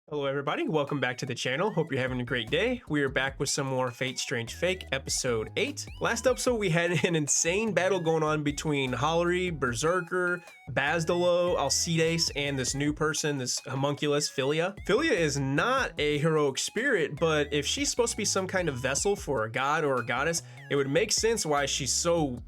Hello everybody, welcome back to the channel. Hope you're having a great day. We are back with some more Fate Strange Fake, episode 8. Last episode we had an insane battle going on between Hollery, Berserker, Basdalo, Alcides, and this new person, this homunculus, Philia. Philia is not a heroic spirit, but if she's supposed to be some kind of vessel for a god or a goddess, it would make sense why she's so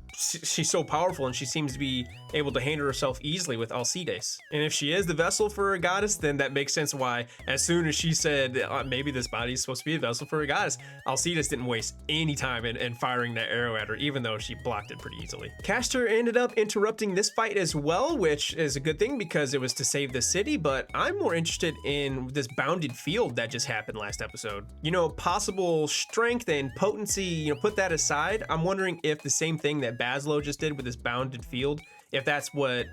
powerful and she seems to be able to handle herself easily with Alcides. And if she is the vessel for a goddess, then that makes sense why as soon as she said maybe this body is supposed to be a vessel for a goddess, Alcides didn't waste any time in firing that arrow at her, even though she blocked it pretty easily. Castor ended up interrupting this fight as well, which is a good thing because it was to save the city, but I'm more interested in this bounded field that just happened last episode. You know, possible strength and potency, you know, put that aside. I'm wondering if the same thing that Baslo just did with this bounded field, if that's what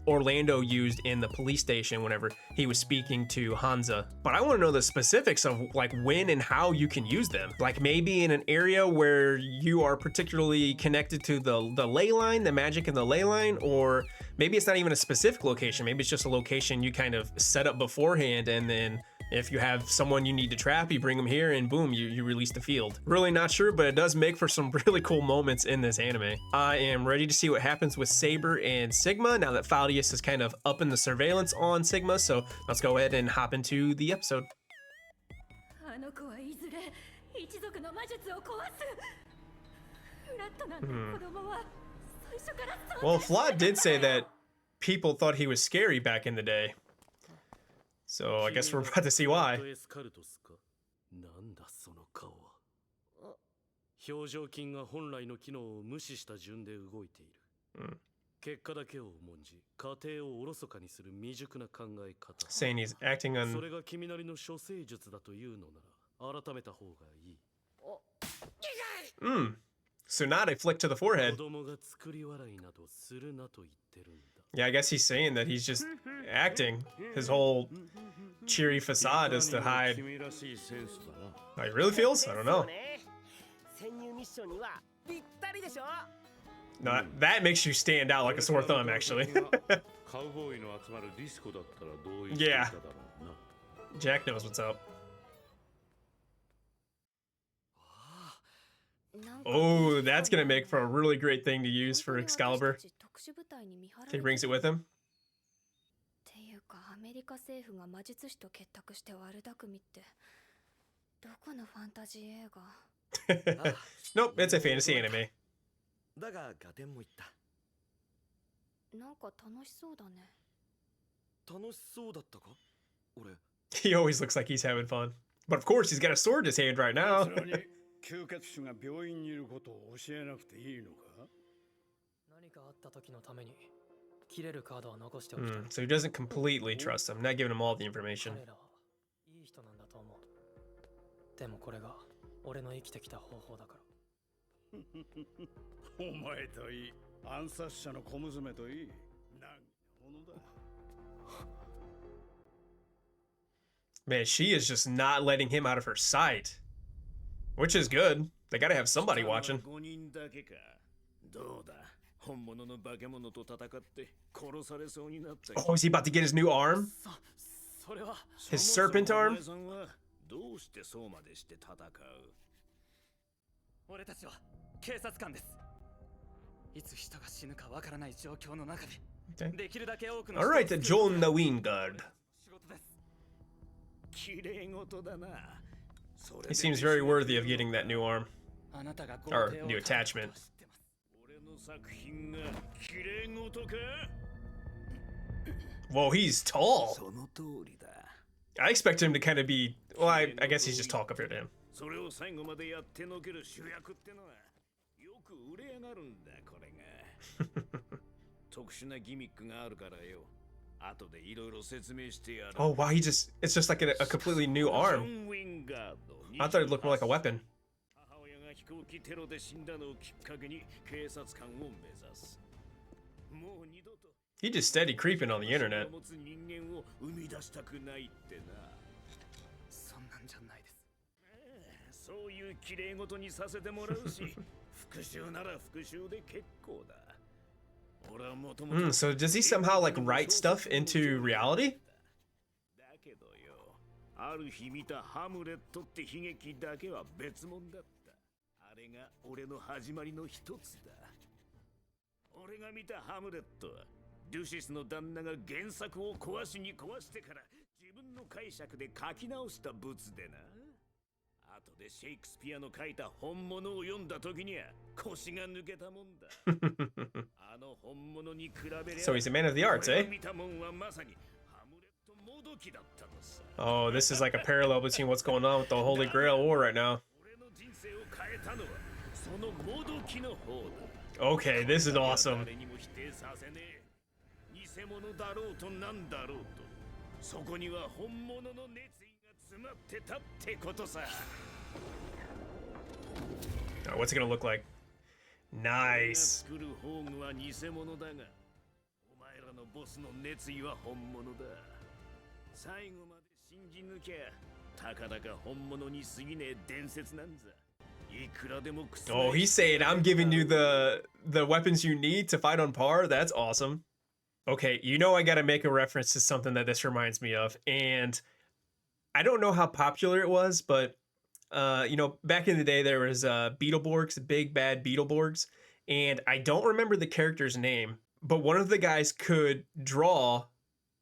Orlando used in the police station whenever he was speaking to Hansa. But I want to know the specifics of like when and how you can use them. Like maybe in an area where you are particularly connected to the ley line, the magic in the ley line, or maybe it's not even a specific location. Maybe it's just a location you kind of set up beforehand, and then if you have someone you need to trap, you bring them here and boom, you release the field. Really not sure, but it does make for some really cool moments in this anime. I am ready to see what happens with Saber and Sigma now that Faldius is kind of up in the surveillance on Sigma, so let's go ahead and hop into the episode. Well, Flott did say that people thought he was scary back in the day. So I guess we're about to see why. Saying he's acting on... So not a flick to the forehead. Yeah, I guess he's saying that he's just acting. His whole cheery facade is to hide how he really feels? I don't know. No, that makes you stand out like a sore thumb, actually. Yeah. Jack knows what's up. Oh, that's gonna make for a really great thing to use for Excalibur. He brings it with him. Nope, it's a fantasy anime. He always looks like he's having fun. But of course, he's got a sword in his hand right now. So he doesn't completely trust him, not giving him all the information. Man, she is just not letting him out of her sight. Which is good. They gotta have somebody watching. Oh, is he about to get his new arm? His serpent arm? Okay. Alright, the John the Wingard. He seems very worthy of getting that new arm. Or new attachment. Whoa, he's tall. I expect him to kind of be... Well, I guess he's just tall compared to him. Oh wow, it's just like a completely new arm. I thought it looked more like a weapon. He just steady creeping on the internet. So does he somehow like write stuff into reality? ある日見たハムレットって悲劇だけは別物だった。あれが俺の始まりの一つだ。俺が見たハムレットはルシスの旦那が原作を壊しに壊してから自分の解釈で書き直した物でな。後でシェイクスピアの書いた本物を読んだ時には腰が抜けたもんだ。あの本物に比べれば So he's a man of the arts, eh? 見たもんはまさにハムレットもどきだったのさ。Oh, this is like a parallel between what's going on with the Holy Grail War right now. 俺の人生を変えたのはそのもどきの方だ。Okay, this is awesome. 誰にも否定させねえ。偽物だろうとなんだろうと、そこには本物の熱意が詰まってたってことさ。Oh, what's it gonna look like? Nice. 作る宝具は偽物だが、お前らのボスの熱意は本物だ。最後まで信じ抜きゃ、たかだか本物に過ぎねえ伝説なんざ。Oh, he's saying I'm giving you the weapons you need to fight on par. That's awesome. Okay, you know I gotta make a reference to something that this reminds me of, and I don't know how popular it was, but you know, back in the day there was Beetleborgs, big bad Beetleborgs, and I don't remember the character's name, but one of the guys could draw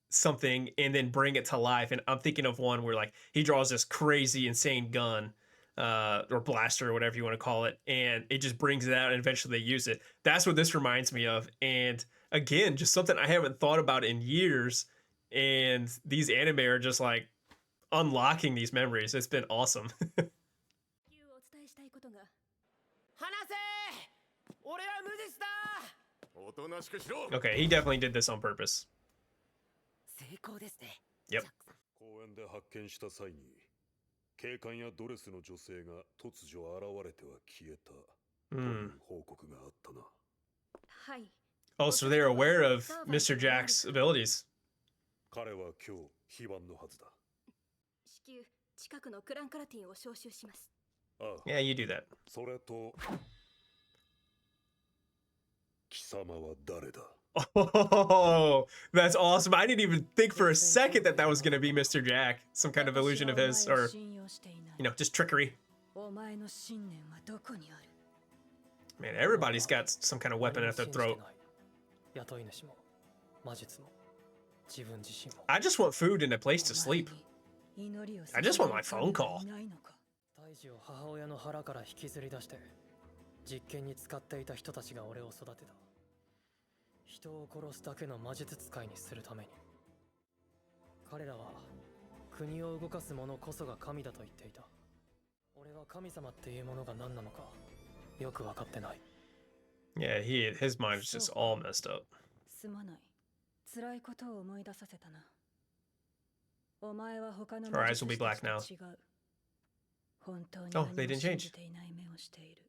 something and then bring it to life, and I'm thinking of one where like he draws this crazy, insane gun. Or blaster or whatever you want to call it, and it just brings it out and eventually they use it. That's what this reminds me of. And again, just something I haven't thought about in years, and these anime are just like unlocking these memories. It's been awesome. Okay, he definitely did this on purpose. Yep. 警官やドレスの女性が突如現れては消えたという報告があったな。はい。Oh, so they're aware of Mr. Jack's abilities. 彼は今日非番のはずだ。至急近くのクランカラティンを招集します。ああ。Yeah, you do that. それと貴様は誰だ? Oh, that's awesome. I didn't even think for a second that that was going to be Mr. Jack. Some kind of illusion of his, or, you know, just trickery. Man, everybody's got some kind of weapon at their throat. I just want food and a place to sleep. I just want my phone call. 人を殺すだけの魔術使いにするために彼らは国を動かす者こそが神だと言っていた。俺は神様っていうものが何なのかよく分かってない。 Yeah, his mind is just all messed up. すまない。辛いことを思い出させたな。お前は他の Our eyes will be black now. 本当に Oh, they didn't change. 信じていない目をしている。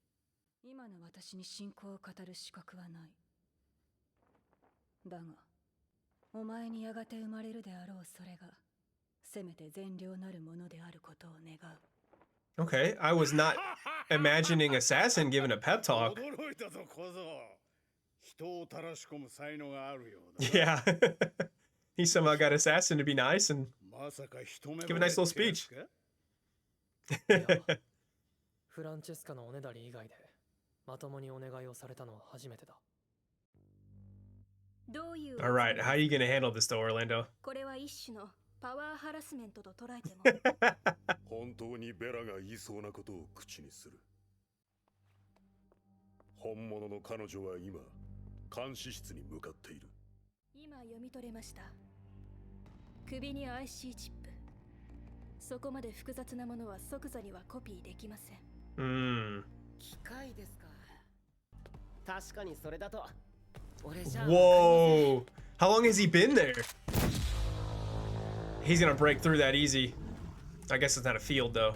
今の私に信仰を語る資格はない。だが、お前にやがて生まれるであろうそれが、せめて善良なるものであることを願う。Okay, I was not imagining Assassin giving a pep talk. Yeah, he somehow got Assassin to be nice and give a nice little speech. フランチェスカのおねだり以外でまともにお願いをされたのは初めてだ。All right, how are you going to handle this though, Orlando? これは一種のパワーハラスメントと捉えても。本当にベラが言いそうなことを口にする。本物の彼女は今、監視室に向かっている。今読み取れました。首に IC チップ。そこまで複雑なものは即座にはコピーできません。機械ですか。確かにそれだと。Whoa! How long has he been there? He's gonna break through that easy. I guess it's not a field though.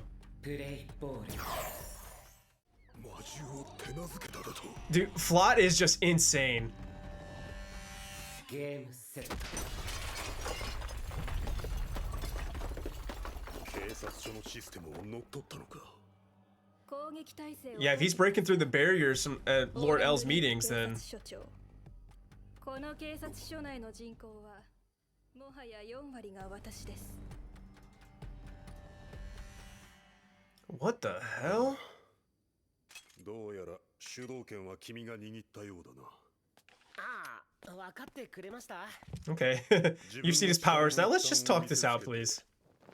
Dude, Flot is just insane. Yeah, if he's breaking through the barriers at Lord L's meetings, then この警察署内の人口はもはや4割が私です。What the hell? どうやら主導権は君が握ったようだな。ああ、分かってくれました？ Okay. You've seen his powers. Now let's just talk this out, please.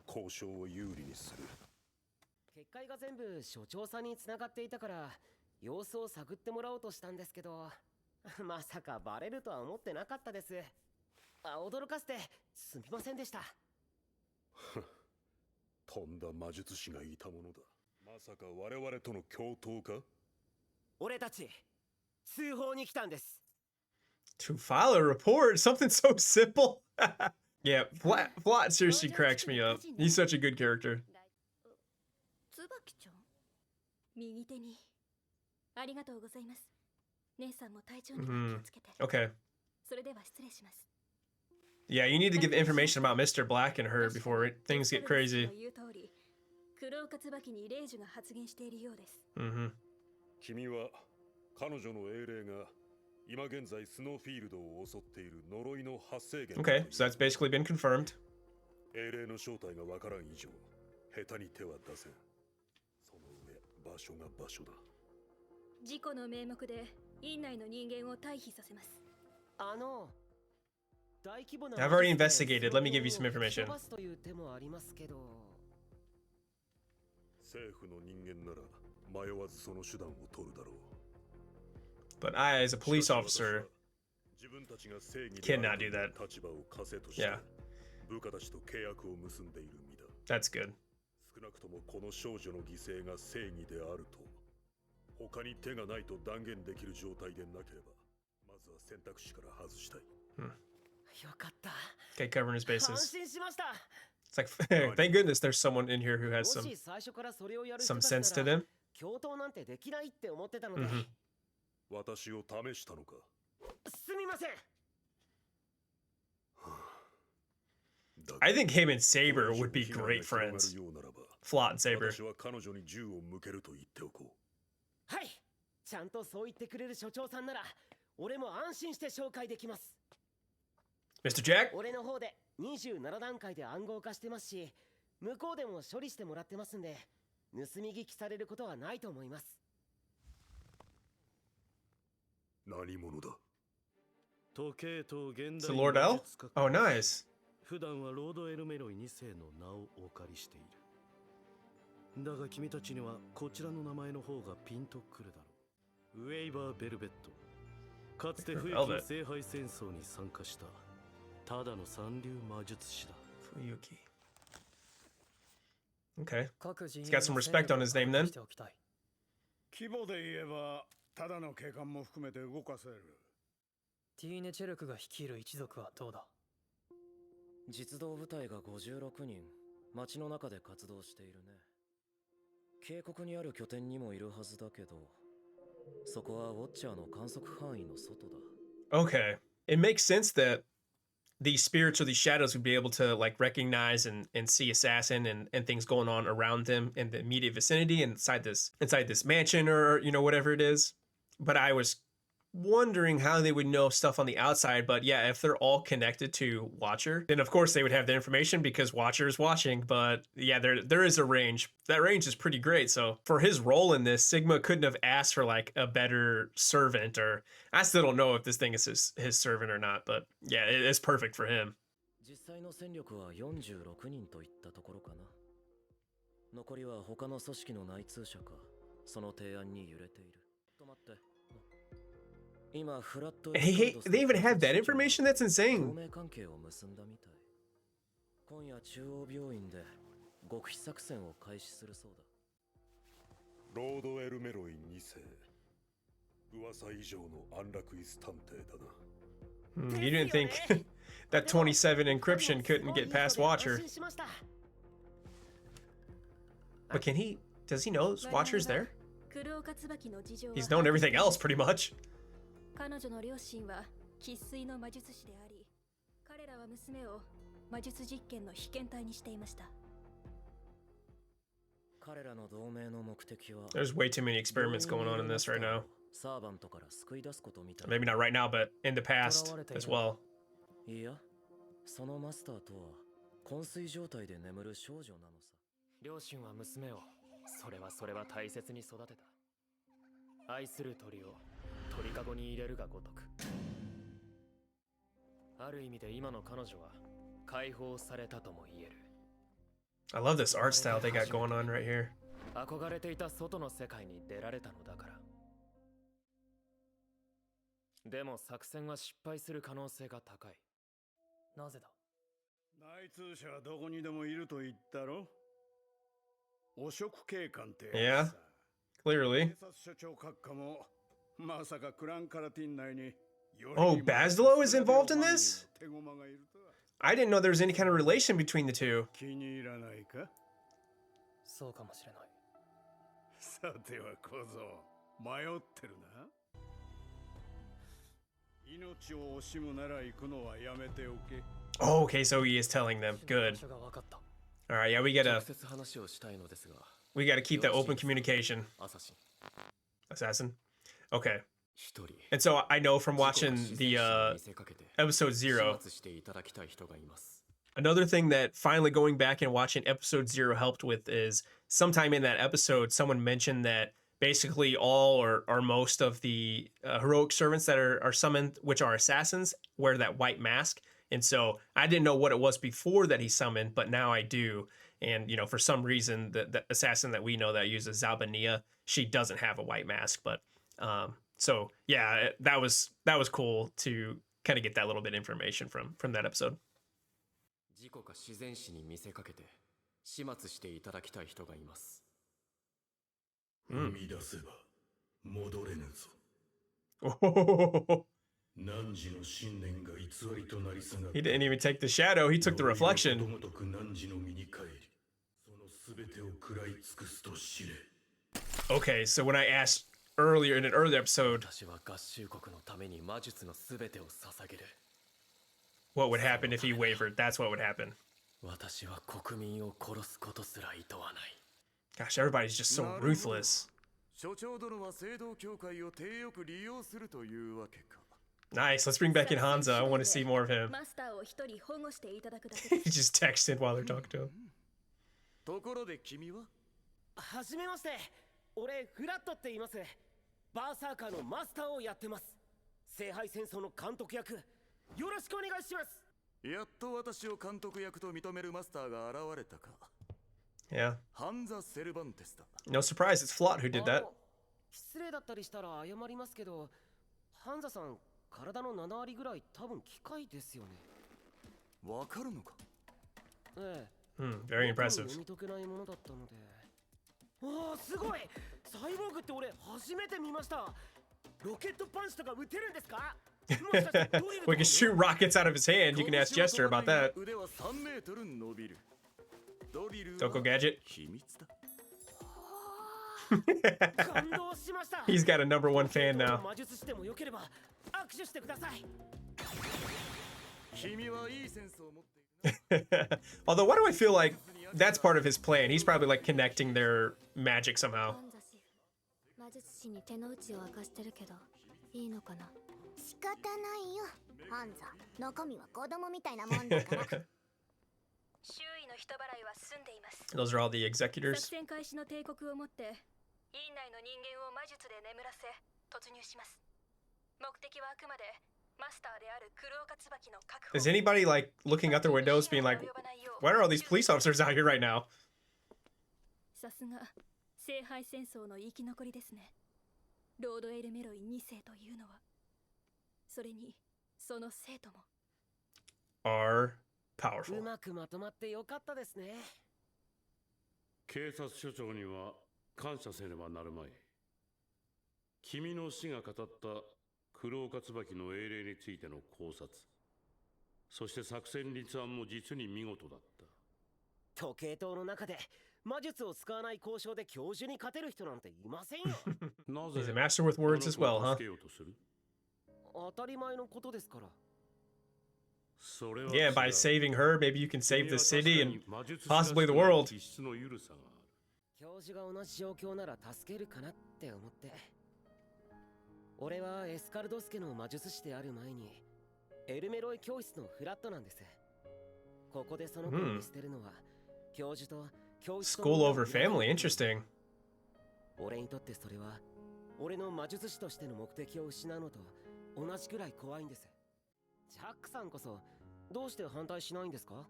交渉を有利にする。結界が全部所長さんに繋がっていたから様子を探ってもらおうとしたんですけど、まさかバレるとは思ってなかったです。驚かせてすみませんでした。とんだ魔術師がいたものだ。まさか我々との共闘か？俺たち通報に来たんです。 To file a report? Something so simple. Yeah, Flat seriously cracks me up. He's such a good character. 椿ちゃん、右手にありがとうございます。姉さんも体調には気をつけて。Okay. それでは失礼します。 Yeah, you need to give information about Mr. Black and her before things get crazy. 言う通り、黒岡椿に霊樹が発言しているようです。Mm-hmm. 君は彼女の英霊が今現在スノーフィールドを襲っている呪いの発生源。 Okay, so that's basically been confirmed. 英霊の正体がわからん以上、下手に手は出せん。その上、場所が場所だ。事故の名目で院内の人間を退避させます。大規模な I've already investigated. Let me give you some information. という手もありますけど、政府の人間なら迷わずその手段を取るだろう。 But I, as a police officer, 自分たちが正義 cannot do that. 立場を枷として Yeah. 部下たちと契約を結んでいる身だ。 That's good. 少なくともこの少女の犠牲が正義であると他に手がないと断言できる状態でなければまずは選択肢から外したい。よかった。 Okay, covering his 安 bases. 心しました。 It's like, thank goodness there's someone in here who has もし最初からそれをやる some 人た sense ち to なら them. 共闘なんてできないって思ってたので、 Mhm. 私を試したのか。すみません。 I think him and Saber would be great friends. Flot and Saber. 私は彼女に銃を向けると言っておこう。はい。ちゃんとそう言ってくれる所長さんなら、俺も安心して紹介できます。 Mr. Jack? 俺の方で27段階で暗号化してますし、向こうでも処理してもらってますんで、盗み聞きされることはないと思います。何者だ？時計と現 It's 代 the Lord L? Oh, nice. 普段はロードエルメロイ2世の名をお借りしている。だが君たちにはこちらの名前の方がピンとくるだろう。ウェイバー・ベルベット。かつて冬季聖杯戦争に参加したただの三流魔術師だ。 Fuyuki. Okay. 各人 He's got some respect on his name then. しておきたい。規模で言えばただの警官も含めて動かせる。ティーネ・チェルクが率いる一族はどうだ？実動部隊が56人、街の中で活動しているね。渓谷にある拠点にもいるはずだけど、そこはウォッチャーの観測範囲の外だ。 Okay. It makes sense that these spirits or these shadows would be able to like recognize and see assassin and things going on around them in the immediate vicinity inside this mansion or whatever it is. But I was wondering how they would know stuff on the outside. But yeah, if they're all connected to Watcher, then of course they would have the information because Watcher is watching. But yeah, there is a range. That range is pretty great. So for his role in this, Sigma couldn't have asked for like a better servant, or I still don't know if this thing is his servant or not. But yeah, it's perfect for him. 実際の戦力は46人といったところかな。残りは他の組織の内通者か、その提案に揺れている。と待って。今フラット Hey, they even have that information? That's 同 insane. 盟関係を結んだみたい。今夜中央病院で極秘作戦を開始するそうだ。ロードエルメロイ2世。噂以上の安楽椅子探偵だな。You didn't think that 27 encryption couldn't get past Watcher. 安心しました。 But does he know Watcher's there? 黒岡椿の事情は He's known everything else pretty much. 彼女の両親は生粋の魔術師であり、彼らは娘を魔術実験の被験体にしていました。彼らの同盟の目的は There's way too many experiments going on in this right now. サーバントから救い出すことみたい。 Maybe not right now, but in the past as well. いや、そのマスターとは昏睡状態で眠る少女なのさ。両親は娘をそれは大切に育てた。愛する鳥を鳥かごに入れるがごとく。ある意味で今の彼女は解放されたとも言える。 I love this art style they got going on right here. 憧れていた外の世界に出られたのだから。でも作戦は失敗する可能性が高い。なぜだ？内通者はどこにでもいると言ったろ。汚職警官って Yeah, clearly. 警察署長閣下もまさかクランカラティン内に Oh, Basdalo is involved in this? I didn't know there was any kind of relation between the two. 気に入らないか？そうかもしれない。さては小僧、迷ってるな。命を惜しむなら行くのはやめておけ。 Oh, okay, so he is telling them. Good. 場所が分かった。 All right, yeah, we 直 gotta 接話をしたいのですが、 keep that open communication. 朝日 Assassin. Okay. 一人 And so I know from watching 自 the 然史に見せかけて episode 始 0. 末していただきたい人がいます。 Another thing that finally going back and watching episode 0 helped with is sometime in that episode, someone mentioned that basically all or most of the heroic servants that are summoned, which are assassins, wear that white mask. And so I didn't know what it was before that he summoned, but now I do. And, you know, for some reason, the assassin that we know that uses Zalbania, she doesn't have a white mask. But so, yeah, that was cool to kind of get that little bit of information from that episode. 事故か自然史に見せかけて始末していただきたい人がいます。生み出せば戻れぬぞ。 Oh, 汝の信念が偽りとなりすが he didn't even take the shadow. He took the reflection. ことごとく汝の身に帰り、そのすべてを食らい尽くすと知れ。 Okay, so when I asked earlier in an earlier episode 私は合衆国のために魔術のすべてを捧げる。 what would happen if he wavered, that's what would happen. 私は国民を殺すことすら厭わない。 Gosh, everybody's just so ruthless. 所長殿は聖堂教会を体よく利用するというわけか。 Nice, let's bring back in Hansa. I want to see more of him. マスターを一人保護していただくだけで He just texted while they're talking to him. ところで君は？はじめまして。俺フラットって言います。バーサーカーのマスターをやってます。聖杯戦争の監督役よろしくお願いします。やっと私を監督役と認めるマスターが現れたか。 Yeah. ハンザ・セルバンテスだ。 No surprise, it's Flot who did that. 失礼だったりしたら謝りますけど、ハンザさん体の7割ぐらい多分機械ですよね。わかるのか？ええ。Very impressive. 読み解けないものだったので。わあ、すごい！サイボーグって俺初めて見ました。ロケットパンチとか撃てるんですか？ We can shoot rockets out of his hand. You can ask Jester about that. 腕は3メートル伸びる。ドリルは Doko Gadget. 秘密だ。感動しました。 He's got a #1 fan now. 魔術師でもよければ握手してください。君はいいセンスを持っているな。 Although, why do I feel like that's part of his plan? He's probably like connecting their magic somehow. 魔術師に手の内を明かしてるけどいいのかな。仕方ないよ。ハンザ、中身は子供みたいなもんだから。周囲の人払いは済んでいます。 Those are all the executors. 作戦開始の帝国をもって院内の人間を魔術で眠らせ突入します。目的はあくまでマスターである黒岡椿の確保。 Is anybody like looking out their windows being like, why are all these police officers out here right now? さすが聖杯戦争の生き残りですね。ロードエルメロイ2世というのは、それにその生徒も Are う powerful. まくまとまってよかったですね。警察署長には感謝せねばなるまい。君の死が語った黒岡椿の英霊についての考察、そして作戦立案も実に見事だった。時計塔の中で魔術を使わない交渉で教授に勝てる人なんていませんよ。なぜ He's a master with words as well, あの子を huh? 助けようとする？当たり前のことですから。それは Yeah, by 違う。 saving her, maybe you can save the 君 city は and 確かに魔術師 possibly the らしくない world. 気質の緩さがある。教授が同じ状況なら助けるかなって思って。俺はエスカルドス家の魔術師である前にエルメロイ教室のフラットなんです。ここでその子を見捨てるのは教授と教室と School over family, interesting. 俺にとってそれは俺の魔術師としての目的を失うのと同じくらい怖いんです。ジャックさんこそどうして反対しないんですか？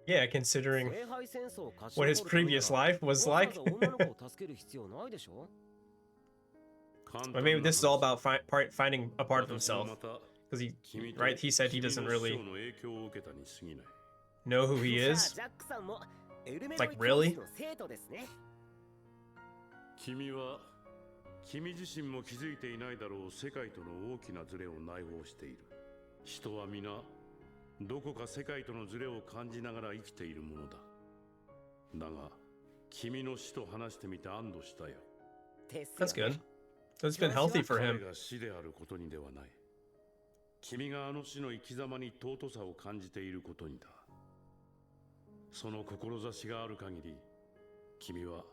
Yeah, considering 聖杯戦争を勝ち what his 残るためなら previous life was わざ like. わざ女の子を助ける必要ないでしょ？ But maybe this is all about finding a part of himself. Because right? He said he doesn't really know who he is. ジャックさんもエルメロイ Like, 教 really? 師の生徒ですね。君は君自身も気づいていないだろう世界との大きなズレを内包している。人は皆どこか世界とのズレを感じながら生きているものだ。だが君の死と話してみて安堵したよ。 That's good. That's been healthy for 彼 him. が死であることにではない。君があの死の生き様に尊さを感じていることにだ。その志がある限り、君は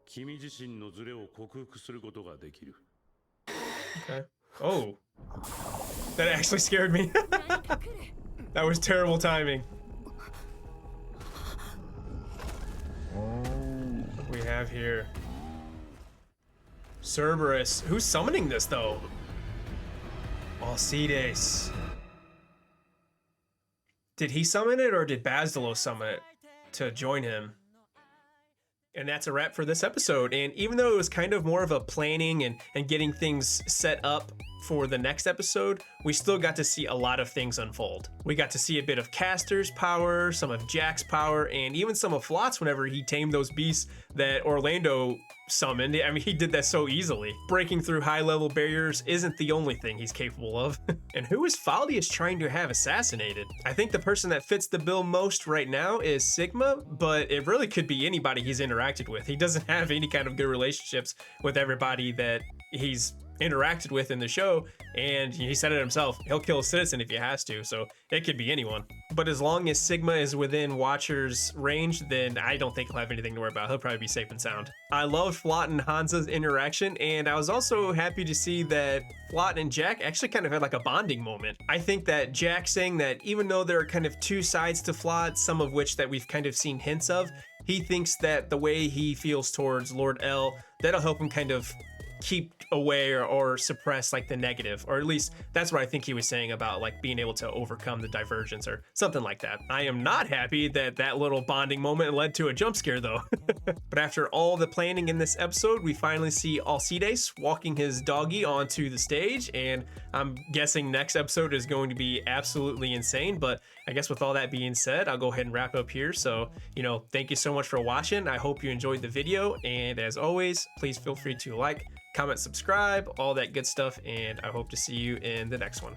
君自身のズレを克服することができる。 Okay. Oh. That actually scared me. That was terrible timing. What do we have here? Cerberus. Who's summoning this though? Alcides. Did he summon it or did Basilo summon it to join him? And that's a wrap for this episode. And even though it was kind of more of a planning and getting things set up for the next episode, we still got to see a lot of things unfold. We got to see a bit of Castor's power, some of Jack's power, and even some of Flott's whenever he tamed those beasts that Orlando summoned. I mean, he did that so easily. Breaking through high-level barriers isn't the only thing he's capable of. And who is Faldius trying to have assassinated? I think the person that fits the bill most right now is Sigma, but it really could be anybody he's interacted with. He doesn't have any kind of good relationships with everybody that he's interacted with in the show, and he said it himself, he'll kill a citizen if he has to, so it could be anyone. But as long as Sigma is within Watcher's range, then I don't think he'll have anything to worry about. He'll probably be safe and sound. I loved Flott and Hansa's interaction, and I was also happy to see that Flott and Jack actually kind of had like a bonding moment. I think that Jack saying that even though there are kind of two sides to Flott, some of which that we've kind of seen hints of, he thinks that the way he feels towards Lord L, that'll help him kind of keep away or suppress like the negative, or at least that's what I think he was saying about like being able to overcome the divergence or something like that. I am not happy that that little bonding moment led to a jump scare though. But after all the planning in this episode, we finally see Alcides walking his doggy onto the stage, and I'm guessing next episode is going to be absolutely insane. But I guess with all that being said, I'll go ahead and wrap up here. So, you know, thank you so much for watching. I hope you enjoyed the video, and as always, please feel free to like, comment, subscribe, all that good stuff, and I hope to see you in the next one.